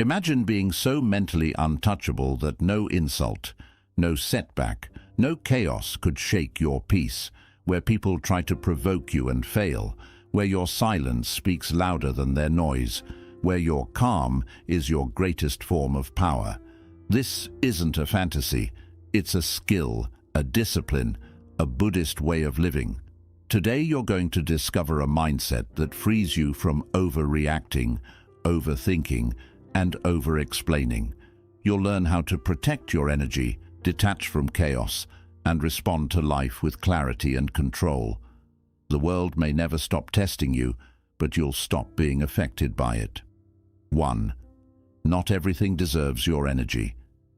Imagine being so mentally untouchable that no insult, no setback, no chaos could shake your peace, where people try to provoke you and fail, where your silence speaks louder than their noise, where your calm is your greatest form of power. This isn't a fantasy, it's a skill, a discipline, a Buddhist way of living. Today you're going to discover a mindset that frees you from overreacting, overthinking, and over-explaining. You'll learn how to protect your energy, detach from chaos, and respond to life with clarity and control. The world may never stop testing you, but you'll stop being affected by it. 1. Not everything deserves your energy.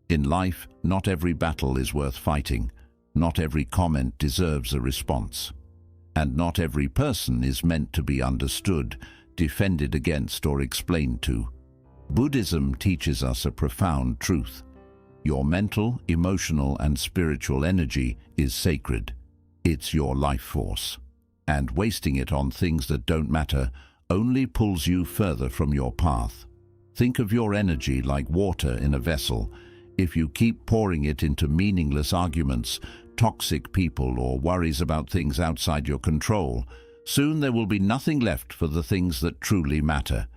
In life, not every battle is worth fighting. Not every comment deserves a response. And not every person is meant to be understood, defended against, or explained to. Buddhism teaches us a profound truth. Your mental, emotional, and spiritual energy is sacred. It's your life force. And wasting it on things that don't matter only pulls you further from your path. Think of your energy like water in a vessel. If you keep pouring it into meaningless arguments, toxic people, or worries about things outside your control, soon there will be nothing left for the things that truly matter.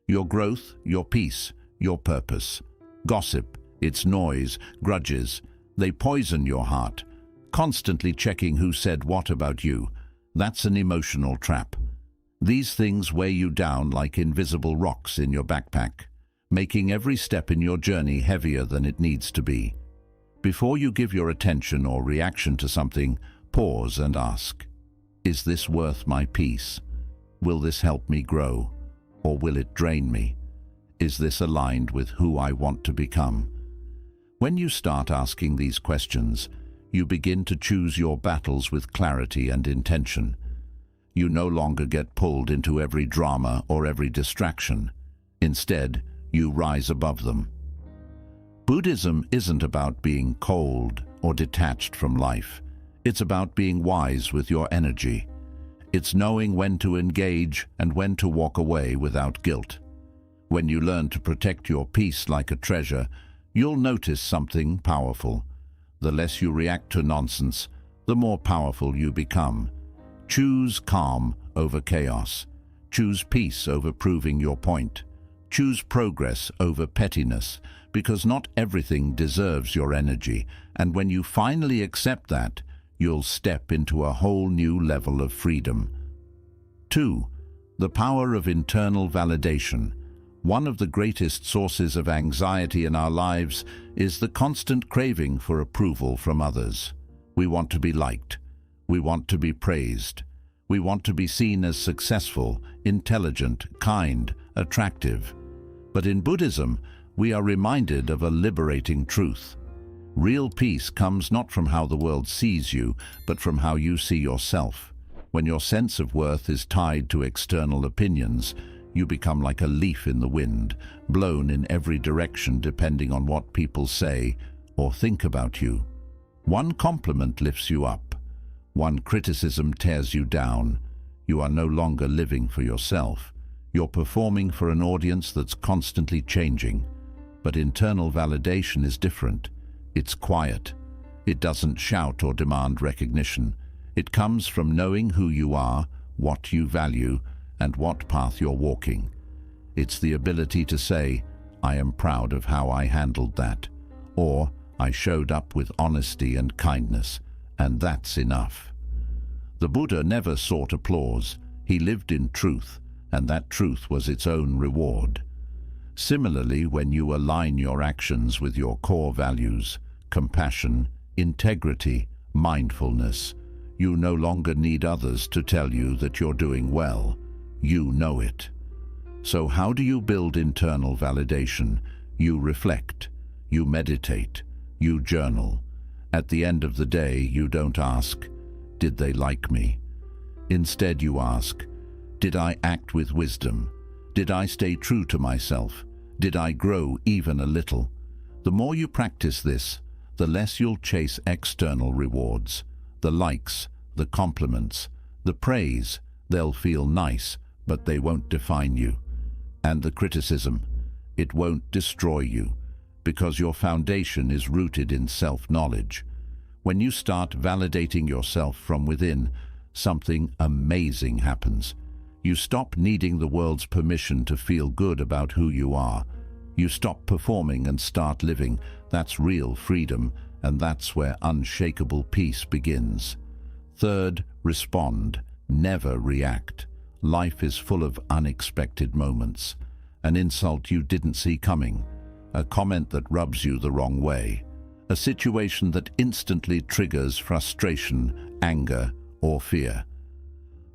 Your growth, your peace, your purpose. Gossip, its noise, grudges, they poison your heart. Constantly checking who said what about you, that's an emotional trap. These things weigh you down like invisible rocks in your backpack, making every step in your journey heavier than it needs to be. Before you give your attention or reaction to something, pause and ask, is this worth my peace? Will this help me grow? Or will it drain me? Is this aligned with who I want to become? When you start asking these questions, you begin to choose your battles with clarity and intention. You no longer get pulled into every drama or every distraction. Instead, you rise above them. Buddhism isn't about being cold or detached from life. It's about being wise with your energy. It's knowing when to engage and when to walk away without guilt. When you learn to protect your peace like a treasure, you'll notice something powerful. The less you react to nonsense, the more powerful you become. Choose calm over chaos. Choose peace over proving your point. Choose progress over pettiness, because not everything deserves your energy, and when you finally accept that, you'll step into a whole new level of freedom. 2. The power of internal validation. One of the greatest sources of anxiety in our lives is the constant craving for approval from others. We want to be liked. We want to be praised. We want to be seen as successful, intelligent, kind, attractive. But in Buddhism, we are reminded of a liberating truth. Real peace comes not from how the world sees you, but from how you see yourself. When your sense of worth is tied to external opinions, you become like a leaf in the wind, blown in every direction depending on what people say or think about you. One compliment lifts you up. One criticism tears you down. You are no longer living for yourself. You're performing for an audience that's constantly changing. But internal validation is different. It's quiet. It doesn't shout or demand recognition. It comes from knowing who you are, what you value, and what path you're walking. It's the ability to say, I am proud of how I handled that, or I showed up with honesty and kindness, and that's enough. The Buddha never sought applause. He lived in truth, and that truth was its own reward. Similarly, when you align your actions with your core values, compassion, integrity, mindfulness, you no longer need others to tell you that you're doing well. You know it. So how do you build internal validation? You reflect, you meditate, you journal. At the end of the day, you don't ask, did they like me? Instead, you ask, did I act with wisdom? Did I stay true to myself? Did I grow even a little? The more you practice this, the less you'll chase external rewards. The likes, the compliments, the praise, they'll feel nice, but they won't define you. And the criticism, it won't destroy you, because your foundation is rooted in self-knowledge. When you start validating yourself from within, something amazing happens. You stop needing the world's permission to feel good about who you are. You stop performing and start living. That's real freedom, and that's where unshakable peace begins. Third, respond. Never react. Life is full of unexpected moments. An insult you didn't see coming. A comment that rubs you the wrong way. A situation that instantly triggers frustration, anger, or fear.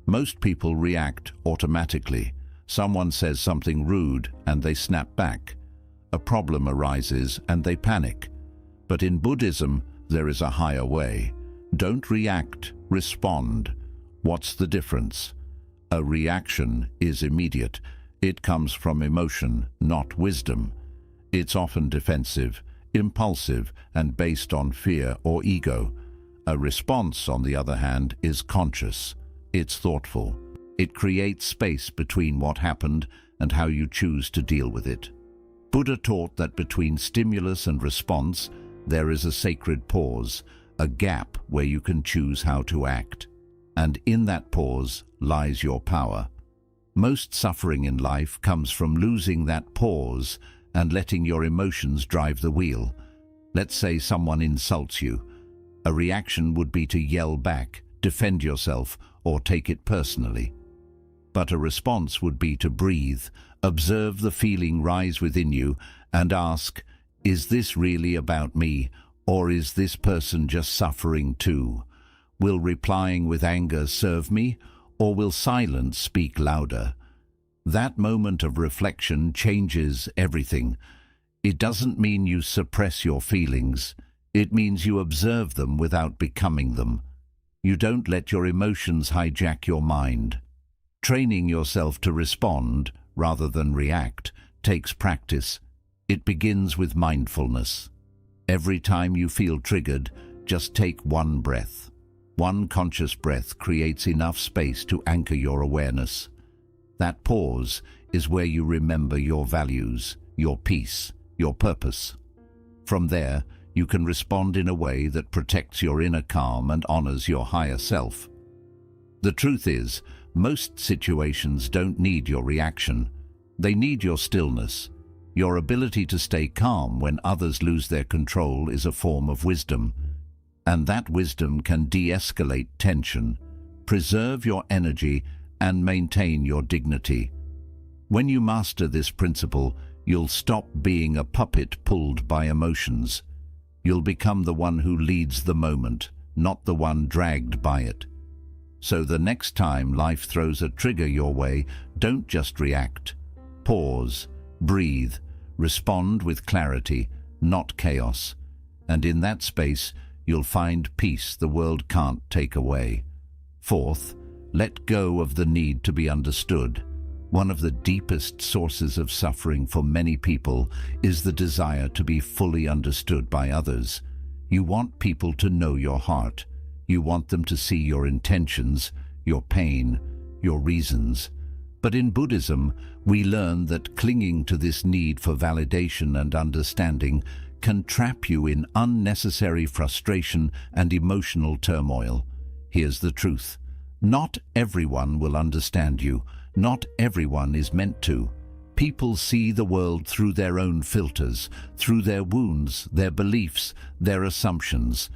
Most people react automatically. Someone says something rude and they snap back. A problem arises and they panic. But in Buddhism, there is a higher way. Don't react, respond. What's the difference? A reaction is immediate. It comes from emotion, not wisdom. It's often defensive, impulsive, and based on fear or ego. A response, on the other hand, is conscious. It's thoughtful. It creates space between what happened and how you choose to deal with it. Buddha taught that between stimulus and response, there is a sacred pause, a gap where you can choose how to act. And in that pause lies your power. Most suffering in life comes from losing that pause and letting your emotions drive the wheel. Let's say someone insults you. A reaction would be to yell back, defend yourself, or take it personally. But a response would be to breathe, observe the feeling rise within you, and ask, is this really about me, or is this person just suffering too? Will replying with anger serve me, or will silence speak louder? That moment of reflection changes everything. It doesn't mean you suppress your feelings. It means you observe them without becoming them. You don't let your emotions hijack your mind. Training yourself to respond, rather than react, takes practice. It begins with mindfulness. Every time you feel triggered, just take one breath. One conscious breath creates enough space to anchor your awareness. That pause is where you remember your values, your peace, your purpose. From there, you can respond in a way that protects your inner calm and honors your higher self. The truth is, most situations don't need your reaction. They need your stillness. Your ability to stay calm when others lose their control is a form of wisdom. And that wisdom can de-escalate tension, preserve your energy, and maintain your dignity. When you master this principle, you'll stop being a puppet pulled by emotions. You'll become the one who leads the moment, not the one dragged by it. So the next time life throws a trigger your way, don't just react. Pause, breathe, respond with clarity, not chaos. And in that space, you'll find peace the world can't take away. Fourth, let go of the need to be understood. One of the deepest sources of suffering for many people is the desire to be fully understood by others. You want people to know your heart. You want them to see your intentions, your pain, your reasons. But in Buddhism, we learn that clinging to this need for validation and understanding can trap you in unnecessary frustration and emotional turmoil. Here's the truth. Not everyone will understand you. Not everyone is meant to. People see the world through their own filters, through their wounds, their beliefs, their assumptions.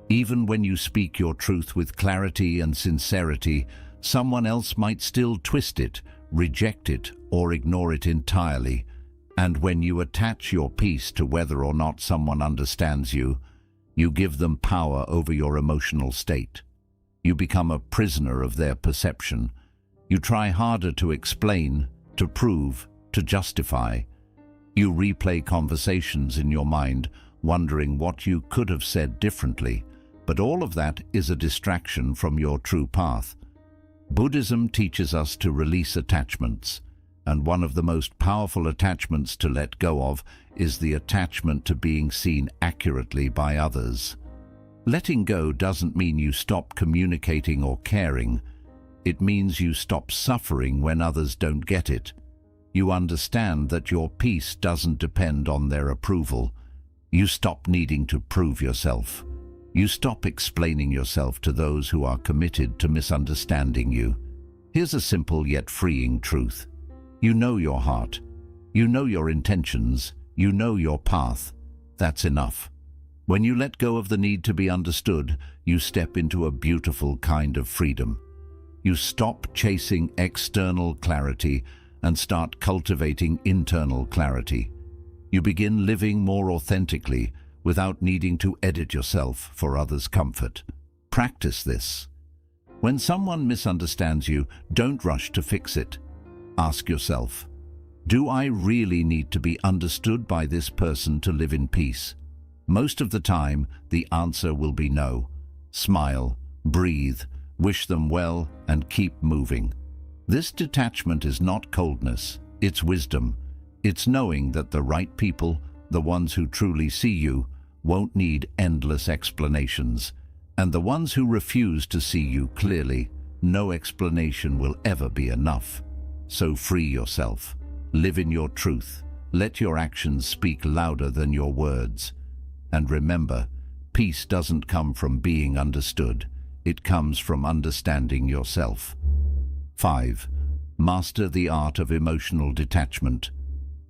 Even when you speak your truth with clarity and sincerity, someone else might still twist it, reject it, or ignore it entirely. And when you attach your peace to whether or not someone understands you, you give them power over your emotional state. You become a prisoner of their perception. You try harder to explain, to prove, to justify. You replay conversations in your mind, wondering what you could have said differently. But all of that is a distraction from your true path. Buddhism teaches us to release attachments, and one of the most powerful attachments to let go of is the attachment to being seen accurately by others. Letting go doesn't mean you stop communicating or caring. It means you stop suffering when others don't get it. You understand that your peace doesn't depend on their approval. You stop needing to prove yourself. You stop explaining yourself to those who are committed to misunderstanding you. Here's a simple yet freeing truth. You know your heart. You know your intentions. You know your path. That's enough. When you let go of the need to be understood, you step into a beautiful kind of freedom. You stop chasing external clarity and start cultivating internal clarity. You begin living more authentically without needing to edit yourself for others' comfort. Practice this. When someone misunderstands you, don't rush to fix it. Ask yourself, do I really need to be understood by this person to live in peace? Most of the time, the answer will be no. Smile, breathe, wish them well, and keep moving. This detachment is not coldness, it's wisdom. It's knowing that the right people, the ones who truly see you, won't need endless explanations. And the ones who refuse to see you clearly, no explanation will ever be enough. So free yourself. Live in your truth. Let your actions speak louder than your words. And remember, peace doesn't come from being understood. It comes from understanding yourself. 5. Master the art of emotional detachment.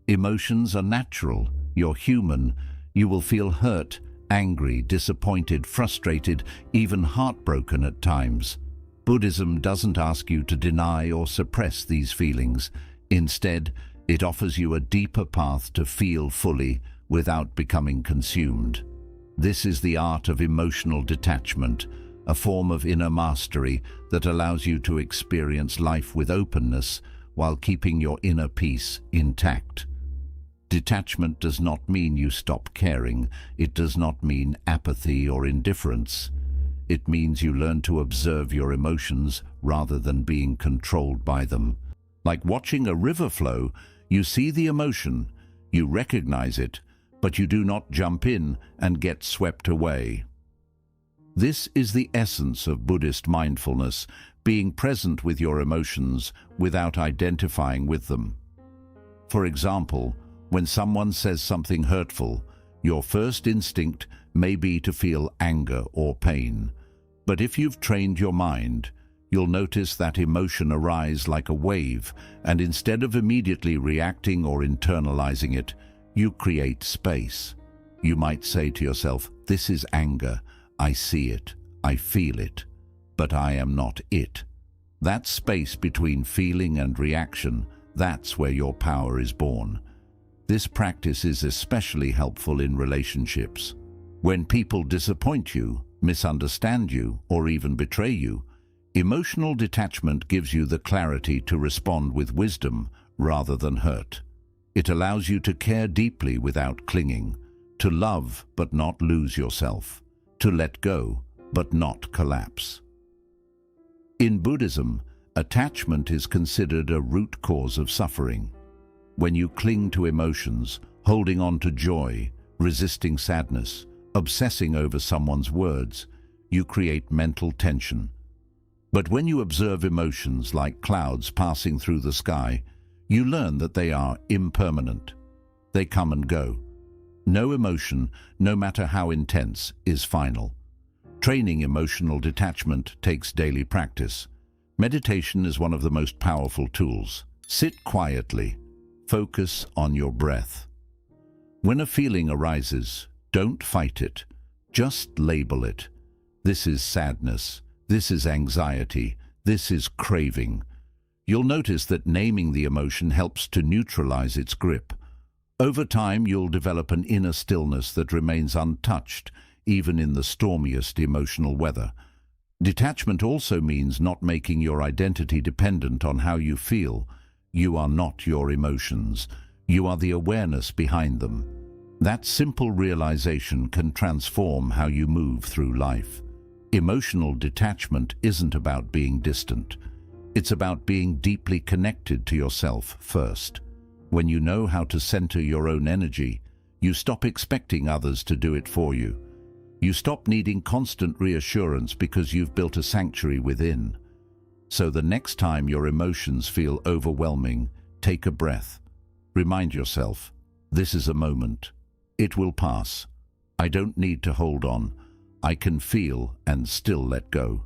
Emotions are natural. You're human. You will feel hurt, angry, disappointed, frustrated, even heartbroken at times. Buddhism doesn't ask you to deny or suppress these feelings. Instead, it offers you a deeper path to feel fully without becoming consumed. This is the art of emotional detachment, a form of inner mastery that allows you to experience life with openness while keeping your inner peace intact. Detachment does not mean you stop caring. It does not mean apathy or indifference. It means you learn to observe your emotions rather than being controlled by them. Like watching a river flow, you see the emotion, you recognize it, but you do not jump in and get swept away. This is the essence of Buddhist mindfulness, being present with your emotions without identifying with them. For example, when someone says something hurtful, your first instinct may be to feel anger or pain. But if you've trained your mind, you'll notice that emotion arise like a wave, and instead of immediately reacting or internalizing it, you create space. You might say to yourself, "This is anger. I see it. I feel it. But I am not it." That space between feeling and reaction, that's where your power is born. This practice is especially helpful in relationships. When people disappoint you, misunderstand you, or even betray you, emotional detachment gives you the clarity to respond with wisdom rather than hurt. It allows you to care deeply without clinging, to love but not lose yourself, to let go but not collapse. In Buddhism, attachment is considered a root cause of suffering. When you cling to emotions, holding on to joy, resisting sadness, obsessing over someone's words, you create mental tension. But when you observe emotions like clouds passing through the sky, you learn that they are impermanent. They come and go. No emotion, no matter how intense, is final. Training emotional detachment takes daily practice. Meditation is one of the most powerful tools. Sit quietly. Focus on your breath. When a feeling arises, don't fight it. Just label it. This is sadness. This is anxiety. This is craving. You'll notice that naming the emotion helps to neutralize its grip. Over time, you'll develop an inner stillness that remains untouched, even in the stormiest emotional weather. Detachment also means not making your identity dependent on how you feel. You are not your emotions. You are the awareness behind them. That simple realization can transform how you move through life. Emotional detachment isn't about being distant. It's about being deeply connected to yourself first. When you know how to center your own energy, you stop expecting others to do it for you. You stop needing constant reassurance because you've built a sanctuary within. So the next time your emotions feel overwhelming, Take a breath. Remind yourself, this is a moment. It will pass. I don't need to hold on. I can feel and still let go.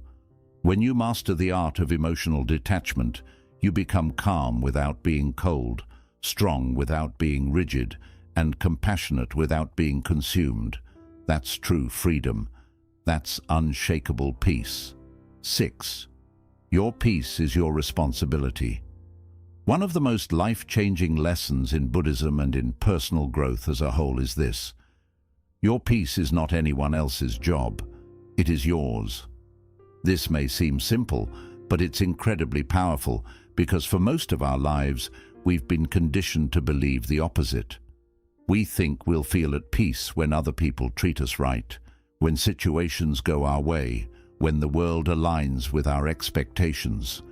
When you master the art of emotional detachment, you become calm without being cold, strong without being rigid, and compassionate without being consumed. That's true freedom. That's unshakable peace. 6. Your peace is your responsibility. One of the most life-changing lessons in Buddhism and in personal growth as a whole is this: your peace is not anyone else's job. It is yours. This may seem simple, but it's incredibly powerful because for most of our lives, we've been conditioned to believe the opposite. We think we'll feel at peace when other people treat us right, when situations go our way, when the world aligns with our expectations.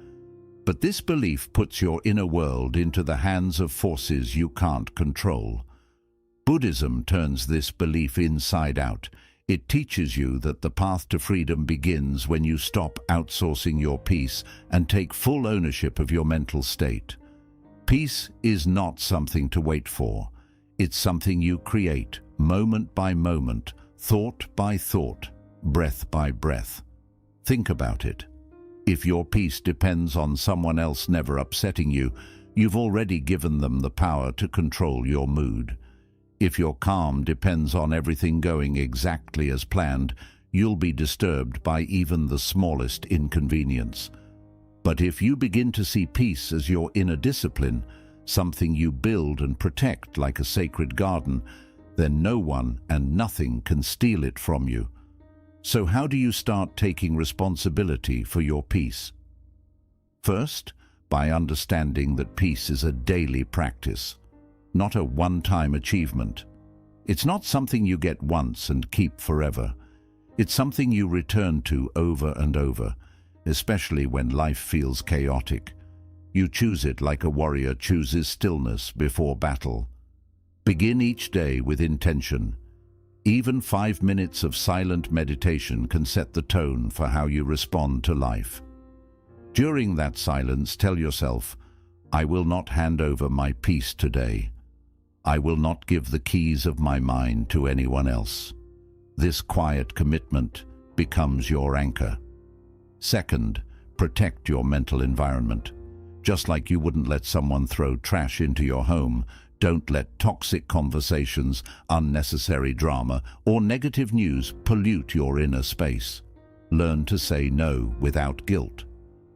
But this belief puts your inner world into the hands of forces you can't control. Buddhism turns this belief inside out. It teaches you that the path to freedom begins when you stop outsourcing your peace and take full ownership of your mental state. Peace is not something to wait for. It's something you create, moment by moment, thought by thought, breath by breath. Think about it. If your peace depends on someone else never upsetting you, you've already given them the power to control your mood. If your calm depends on everything going exactly as planned, you'll be disturbed by even the smallest inconvenience. But if you begin to see peace as your inner discipline, something you build and protect like a sacred garden, then no one and nothing can steal it from you. So how do you start taking responsibility for your peace? First, by understanding that peace is a daily practice, not a one-time achievement. It's not something you get once and keep forever. It's something you return to over and over, especially when life feels chaotic. You choose it like a warrior chooses stillness before battle. Begin each day with intention. Even 5 minutes of silent meditation can set the tone for how you respond to life. During that silence, tell yourself, I will not hand over my peace today. I will not give the keys of my mind to anyone else. This quiet commitment becomes your anchor. Second, protect your mental environment. Just like you wouldn't let someone throw trash into your home, don't let toxic conversations, unnecessary drama, or negative news pollute your inner space. Learn to say no without guilt.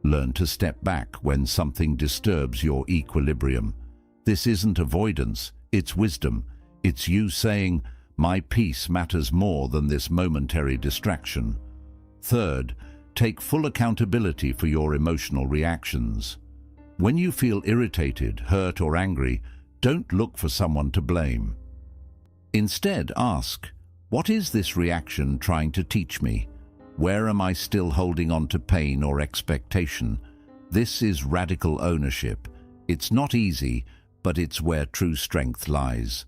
Learn to step back when something disturbs your equilibrium. This isn't avoidance, it's wisdom. It's you saying, my peace matters more than this momentary distraction. Third, take full accountability for your emotional reactions. When you feel irritated, hurt, or angry, don't look for someone to blame. Instead, ask, what is this reaction trying to teach me? Where am I still holding on to pain or expectation? This is radical ownership. It's not easy, but it's where true strength lies.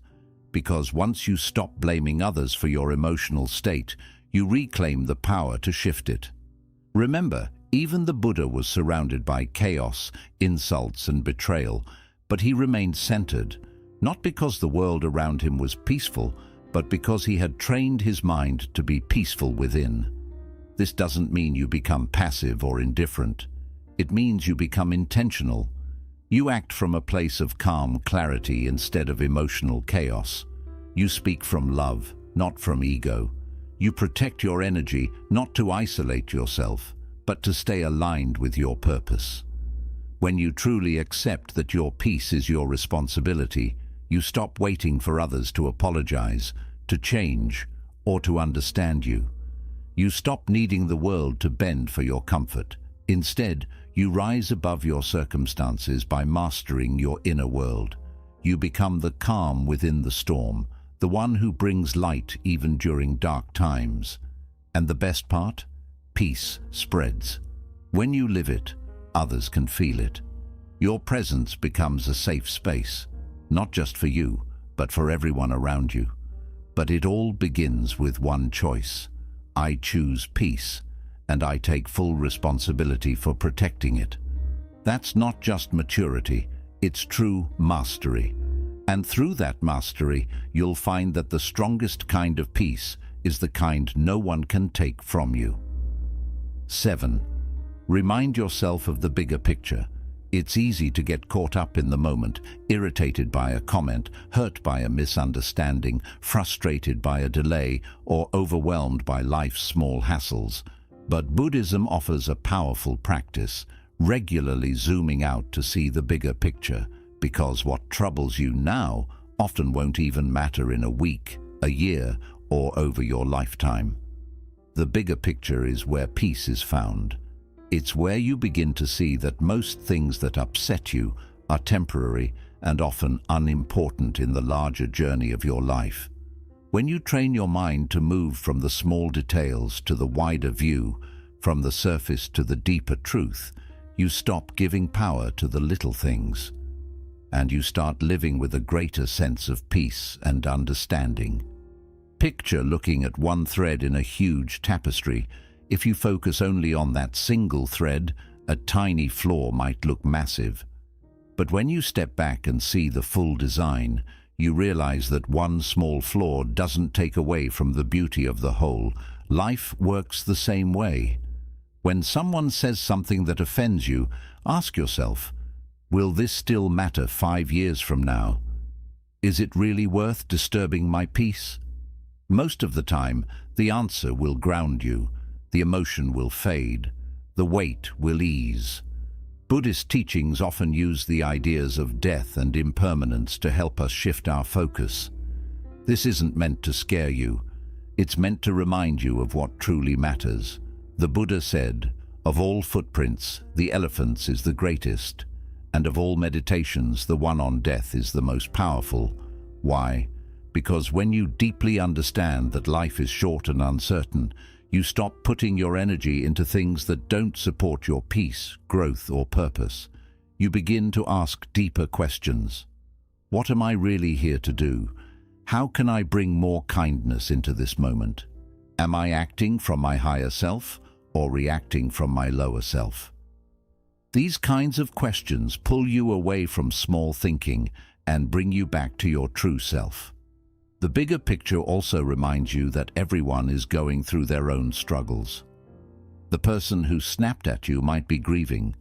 Because once you stop blaming others for your emotional state, you reclaim the power to shift it. Remember, even the Buddha was surrounded by chaos, insults, and betrayal, but he remained centered, not because the world around him was peaceful, but because he had trained his mind to be peaceful within. This doesn't mean you become passive or indifferent. It means you become intentional. You act from a place of calm clarity instead of emotional chaos. You speak from love, not from ego. You protect your energy not to isolate yourself, but to stay aligned with your purpose. When you truly accept that your peace is your responsibility, you stop waiting for others to apologize, to change, or to understand you. You stop needing the world to bend for your comfort. Instead, you rise above your circumstances by mastering your inner world. You become the calm within the storm, the one who brings light even during dark times. And the best part? Peace spreads. When you live it, others can feel it. Your presence becomes a safe space, not just for you, but for everyone around you. But it all begins with one choice. I choose peace, and I take full responsibility for protecting it. That's not just maturity, It's true mastery. And through that mastery, you'll find that the strongest kind of peace is the kind no one can take from you. 7. Remind yourself of the bigger picture. It's easy to get caught up in the moment, irritated by a comment, hurt by a misunderstanding, frustrated by a delay, or overwhelmed by life's small hassles. But Buddhism offers a powerful practice, regularly zooming out to see the bigger picture, because what troubles you now often won't even matter in a week, a year, or over your lifetime. The bigger picture is where peace is found. It's where you begin to see that most things that upset you are temporary and often unimportant in the larger journey of your life. When you train your mind to move from the small details to the wider view, from the surface to the deeper truth, you stop giving power to the little things, and you start living with a greater sense of peace and understanding. Picture looking at one thread in a huge tapestry. If you focus only on that single thread, a tiny flaw might look massive. But when you step back and see the full design, you realize that one small flaw doesn't take away from the beauty of the whole. Life works the same way. When someone says something that offends you, ask yourself, will this still matter 5 years from now? Is it really worth disturbing my peace? Most of the time, the answer will ground you. The emotion will fade. The weight will ease. Buddhist teachings often use the ideas of death and impermanence to help us shift our focus. This isn't meant to scare you. It's meant to remind you of what truly matters. The Buddha said, "Of all footprints, the elephant's is the greatest, and of all meditations, the one on death is the most powerful." Why? Because when you deeply understand that life is short and uncertain, you stop putting your energy into things that don't support your peace, growth, or purpose. You begin to ask deeper questions. What am I really here to do? How can I bring more kindness into this moment? Am I acting from my higher self or reacting from my lower self? These kinds of questions pull you away from small thinking and bring you back to your true self. The bigger picture also reminds you that everyone is going through their own struggles. The person who snapped at you might be grieving.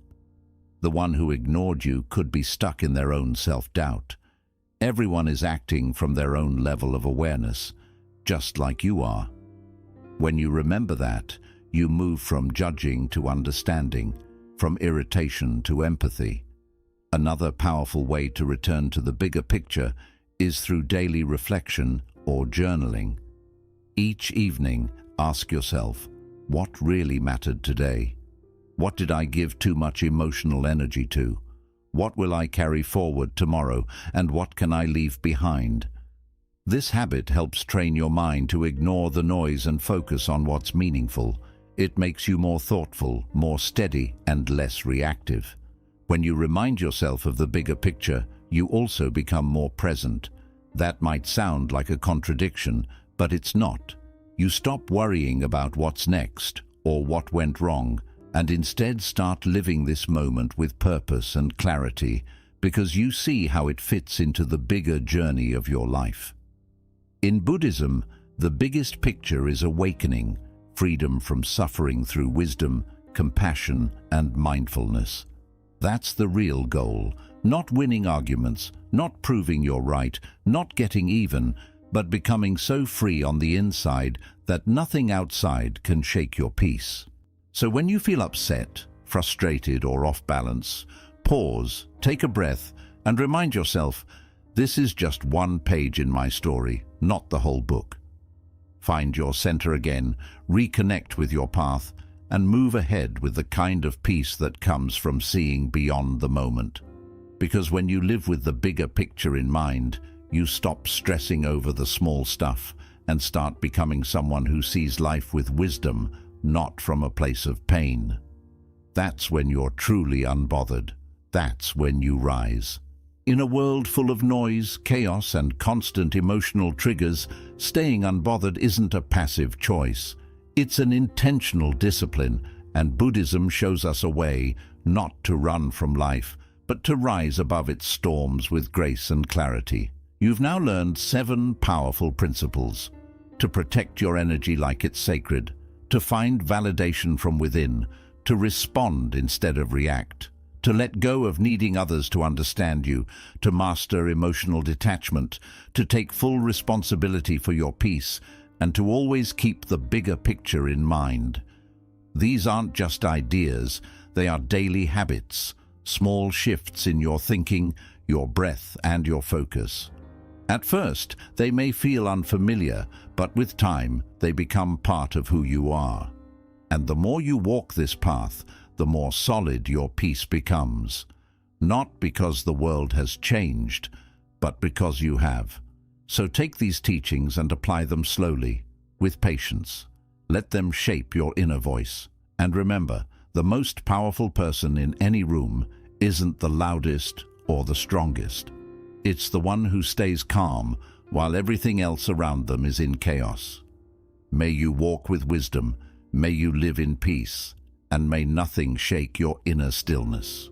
The one who ignored you could be stuck in their own self-doubt. Everyone is acting from their own level of awareness, just like you are. When you remember that, you move from judging to understanding, from irritation to empathy. Another powerful way to return to the bigger picture is through daily reflection or journaling. Each evening, ask yourself, what really mattered today? What did I give too much emotional energy to? What will I carry forward tomorrow, and what can I leave behind? This habit helps train your mind to ignore the noise and focus on what's meaningful. It makes you more thoughtful, more steady, and less reactive. When you remind yourself of the bigger picture, you also become more present. That might sound like a contradiction, but it's not. You stop worrying about what's next or what went wrong, and instead start living this moment with purpose and clarity, because you see how it fits into the bigger journey of your life. In Buddhism, the biggest picture is awakening, freedom from suffering through wisdom, compassion, and mindfulness. That's the real goal, not winning arguments, not proving you're right, not getting even, but becoming so free on the inside that nothing outside can shake your peace. So when you feel upset, frustrated, or off balance, pause, take a breath, and remind yourself, this is just one page in my story, not the whole book. Find your center again, reconnect with your path, and move ahead with the kind of peace that comes from seeing beyond the moment. Because when you live with the bigger picture in mind, you stop stressing over the small stuff and start becoming someone who sees life with wisdom, not from a place of pain. That's when you're truly unbothered. That's when you rise. In a world full of noise, chaos, and constant emotional triggers, staying unbothered isn't a passive choice. It's an intentional discipline, and Buddhism shows us a way not to run from life, but to rise above its storms with grace and clarity. You've now learned 7 powerful principles: to protect your energy like it's sacred, to find validation from within, to respond instead of react, to let go of needing others to understand you, to master emotional detachment, to take full responsibility for your peace, and to always keep the bigger picture in mind. These aren't just ideas, they are daily habits, small shifts in your thinking, your breath, and your focus. At first, they may feel unfamiliar, but with time, they become part of who you are. And the more you walk this path, the more solid your peace becomes. Not because the world has changed, but because you have. So take these teachings and apply them slowly, with patience. Let them shape your inner voice. And remember, the most powerful person in any room isn't the loudest or the strongest. It's the one who stays calm while everything else around them is in chaos. May you walk with wisdom, may you live in peace, and may nothing shake your inner stillness.